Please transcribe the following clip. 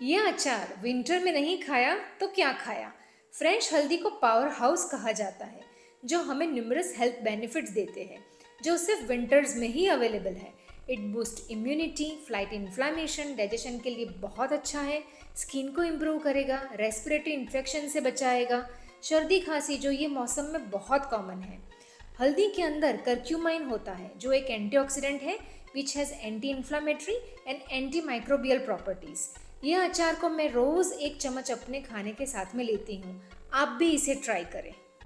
ये अचार विंटर में नहीं खाया तो क्या खाया। फ्रेंच हल्दी को पावर हाउस कहा जाता है, जो हमें न्यूमरस हेल्थ बेनिफिट्स देते हैं, जो सिर्फ विंटर्स में ही अवेलेबल है। It boost immunity, flight inflammation, digestion के लिए बहुत अच्छा है, स्किन को इम्प्रूव करेगा, रेस्पिरेटरी इन्फेक्शन से बचाएगा, सर्दी खांसी जो ये मौसम में बहुत कॉमन है। हल्दी के अंदर करक्यूमाइन होता है, जो एक एंटीऑक्सीडेंट है which has anti inflammatory and anti microbial properties. यह अचार को मैं रोज़ एक चम्मच अपने खाने के साथ में लेती हूँ। आप भी इसे ट्राई करें।